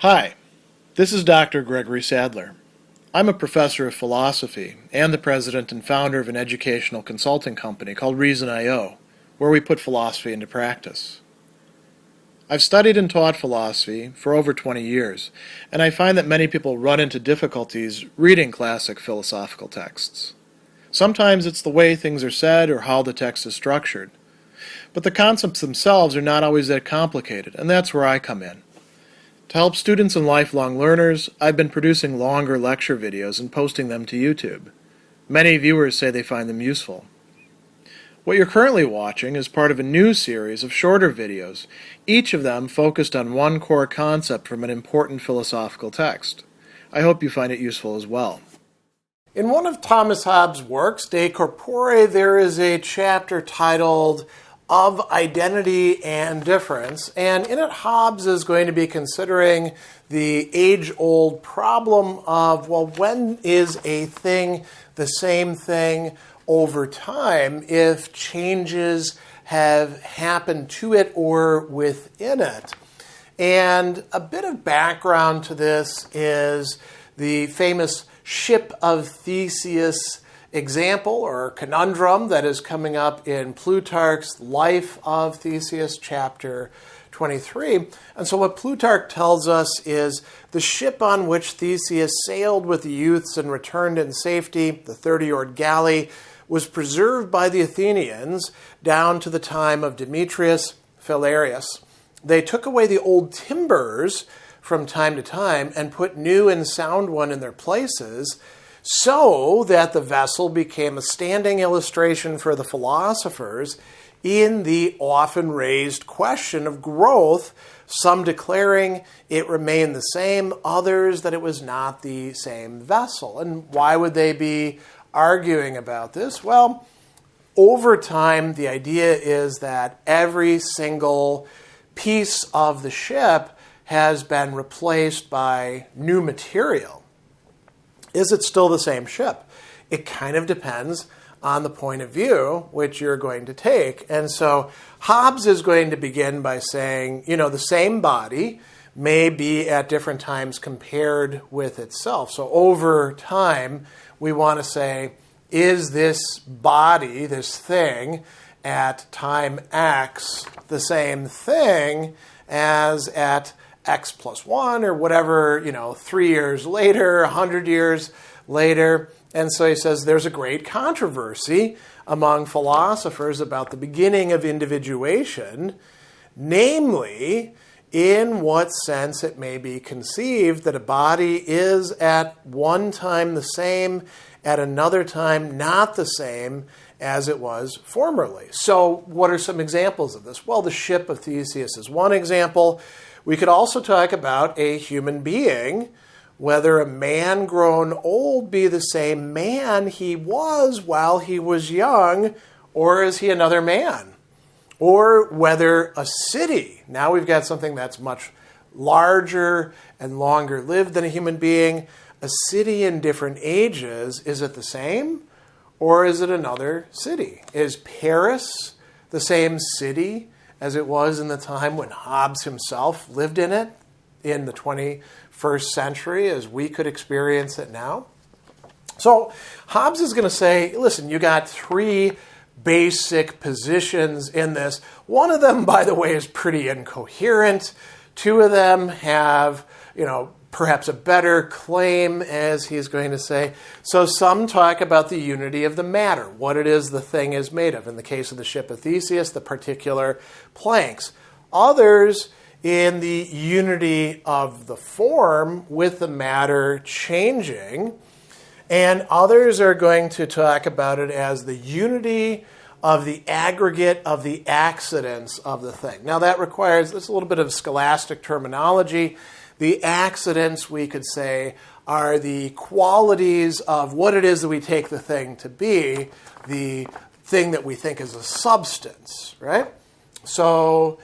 Hi, this is Dr. Gregory Sadler. I'm a professor of philosophy and the president and founder of an educational consulting company called Reason.io, where we put philosophy into practice. I've studied and taught philosophy for over 20 years, and I find that many people run into difficulties reading classic philosophical texts. Sometimes it's the way things are said or how the text is structured. But the concepts themselves are not always that complicated, and that's where I come in. To help students and lifelong learners, I've been producing longer lecture videos and posting them to YouTube. Many viewers say they find them useful. What you're currently watching is part of a new series of shorter videos, each of them focused on one core concept from an important philosophical text. I hope you find it useful as well. In one of Thomas Hobbes' works, De Corpore, there is a chapter titled Of Identity and Difference, and in it Hobbes is going to be considering the age-old problem of, well, when is a thing the same thing over time if changes have happened to it or within it? And a bit of background to this is the famous Ship of Theseus example or conundrum that is coming up in Plutarch's Life of Theseus, chapter 23. And so what Plutarch tells us is the ship on which Theseus sailed with the youths and returned in safety, the 30-oared galley, was preserved by the Athenians down to the time of Demetrius Phalereus. They took away the old timbers from time to time and put new and sound one in their places, so that the vessel became a standing illustration for the philosophers in the often raised question of growth, some declaring it remained the same, others that it was not the same vessel. And why would they be arguing about this? Well, over time, the idea is that every single piece of the ship has been replaced by new material. Is it still the same ship? It kind of depends on the point of view which you're going to take. And so Hobbes is going to begin by saying, the same body may be at different times compared with itself. So over time, we want to say, is this body, this thing, at time X the same thing as at X plus 1 or whatever, 3 years later, 100 years later. And so he says there's a great controversy among philosophers about the beginning of individuation, namely, in what sense it may be conceived that a body is at one time the same, at another time not the same as it was formerly. So what are some examples of this? Well, the Ship of Theseus is one example. We could also talk about a human being, whether a man grown old be the same man he was while he was young, or is he another man? Or whether a city, now we've got something that's much larger and longer lived than a human being, a city in different ages, is it the same? Or is it another city? Is Paris the same city as it was in the time when Hobbes himself lived in it in the 21st century as we could experience it now? So Hobbes is going to say, listen, you got three basic positions in this. One of them, by the way, is pretty incoherent. Two of them have, perhaps a better claim, as he's going to say. So some talk about the unity of the matter, what it is the thing is made of. In the case of the Ship of Theseus, the particular planks. Others in the unity of the form with the matter changing. And others are going to talk about it as the unity of the aggregate of the accidents of the thing. Now that requires, this is a little bit of scholastic terminology. The accidents, we could say, are the qualities of what it is that we take the thing to be, the thing that we think is a substance, right? So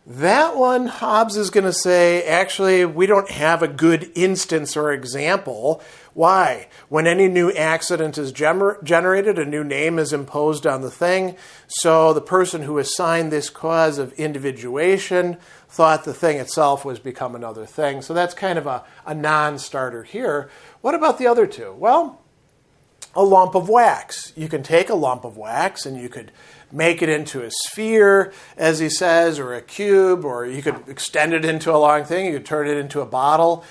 That one, Hobbes is going to say, actually, we don't have a good instance or example. Why? When any new accident is generated, a new name is imposed on the thing. So the person who assigned this cause of individuation thought the thing itself was become another thing. So that's kind of a non-starter here. What about the other two? Well, a lump of wax. You can take a lump of wax and you could make it into a sphere, as he says, or a cube, or you could extend it into a long thing. You could turn it into a bottle.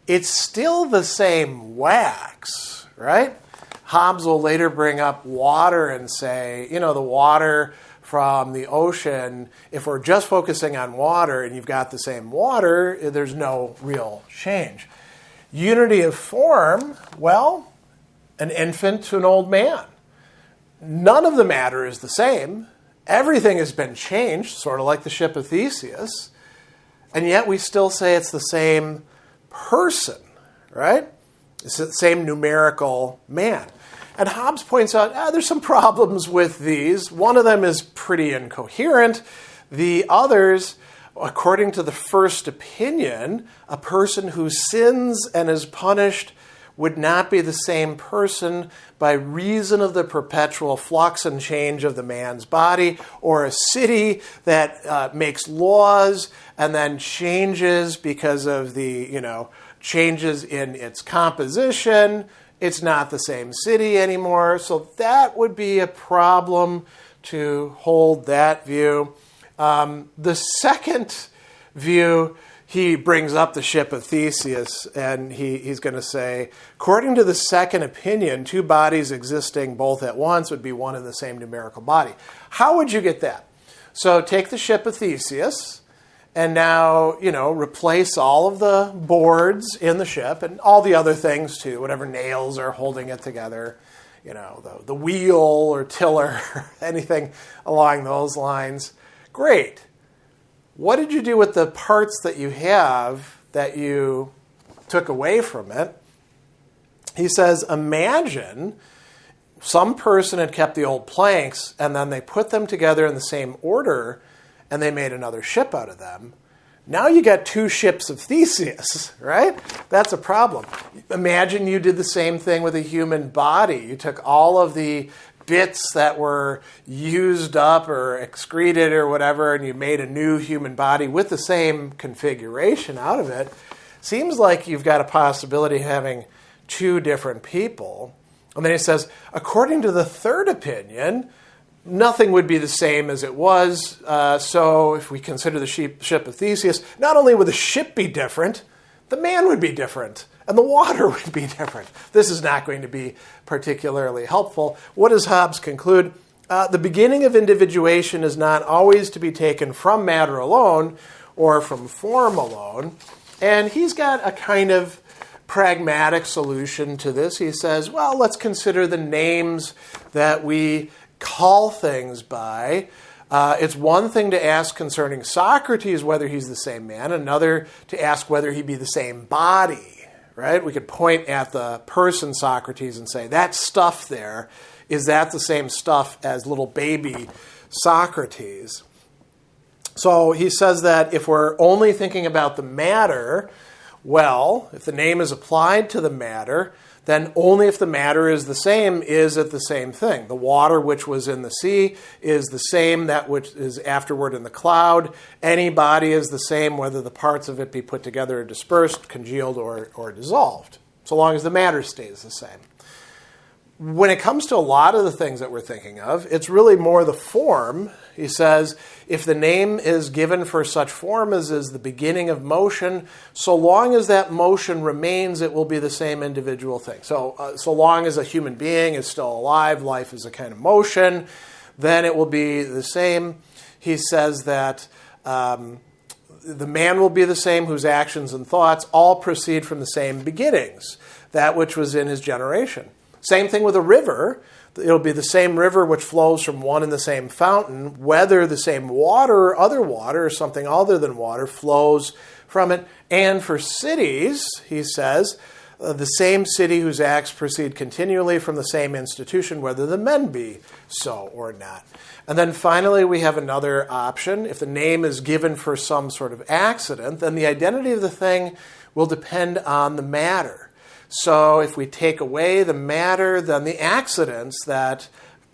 It's still the same wax, right? Hobbes will later bring up water and say, the water from the ocean, if we're just focusing on water and you've got the same water, there's no real change. Unity of form, well, an infant to an old man. None of the matter is the same. Everything has been changed, sort of like the Ship of Theseus, and yet we still say it's the same person, right? It's the same numerical man. And Hobbes points out, there's some problems with these. One of them is pretty incoherent. The others, according to the first opinion, a person who sins and is punished would not be the same person by reason of the perpetual flux and change of the man's body, or a city that makes laws and then changes because of the, changes in its composition. It's not the same city anymore. So that would be a problem to hold that view. The second view, he brings up the Ship of Theseus, and he's going to say, according to the second opinion, two bodies existing both at once would be one and the same numerical body. How would you get that? So take the Ship of Theseus, and now, replace all of the boards in the ship, and all the other things too, whatever nails are holding it together, the wheel or tiller, anything along those lines. Great. What did you do with the parts that you have that you took away from it? He says, imagine some person had kept the old planks and then they put them together in the same order and they made another ship out of them. Now you got two ships of Theseus, right? That's a problem. Imagine you did the same thing with a human body. You took all of the bits that were used up or excreted or whatever, and you made a new human body with the same configuration out of it. Seems like you've got a possibility of having two different people. And then he says, according to the third opinion, nothing would be the same as it was. So if we consider the ship of Theseus, not only would the ship be different, the man would be different. And the water would be different. This is not going to be particularly helpful. What does Hobbes conclude? The beginning of individuation is not always to be taken from matter alone or from form alone. And he's got a kind of pragmatic solution to this. He says, well, let's consider the names that we call things by. It's one thing to ask concerning Socrates whether he's the same man, another to ask whether he be the same body. Right? We could point at the person Socrates and say, that stuff there, is that the same stuff as little baby Socrates? So he says that if we're only thinking about the matter, well, if the name is applied to the matter, then only if the matter is the same is it the same thing. The water which was in the sea is the same that which is afterward in the cloud. Any body is the same whether the parts of it be put together or dispersed, congealed, or dissolved, so long as the matter stays the same. When it comes to a lot of the things that we're thinking of, it's really more the form. He says, if the name is given for such form as is the beginning of motion, so long as that motion remains, it will be the same individual thing. So long as a human being is still alive, life is a kind of motion, then it will be the same. He says that the man will be the same whose actions and thoughts all proceed from the same beginnings, that which was in his generation. Same thing with a river. It'll be the same river which flows from one and the same fountain, whether the same water or other water or something other than water flows from it. And for cities, he says, the same city whose acts proceed continually from the same institution, whether the men be so or not. And then finally, we have another option. If the name is given for some sort of accident, then the identity of the thing will depend on the matter. So if we take away the matter, then the accidents that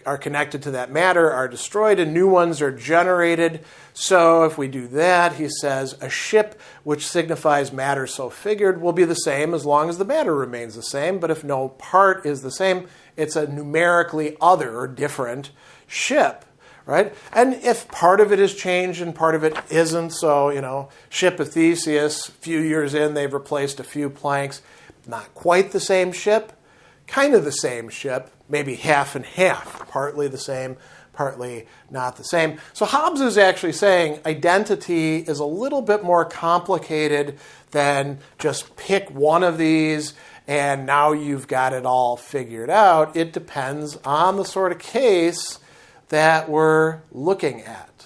are connected to that matter are destroyed and new ones are generated. So if we do that, he says, a ship which signifies matter so figured will be the same as long as the matter remains the same. But if no part is the same, it's a numerically other or different ship. Right? And if part of it is changed and part of it isn't, so, Ship of Theseus, a few years in, they've replaced a few planks. Not quite the same ship, kind of the same ship, maybe half and half, partly the same, partly not the same. So Hobbes is actually saying identity is a little bit more complicated than just pick one of these and now you've got it all figured out. It depends on the sort of case that we're looking at.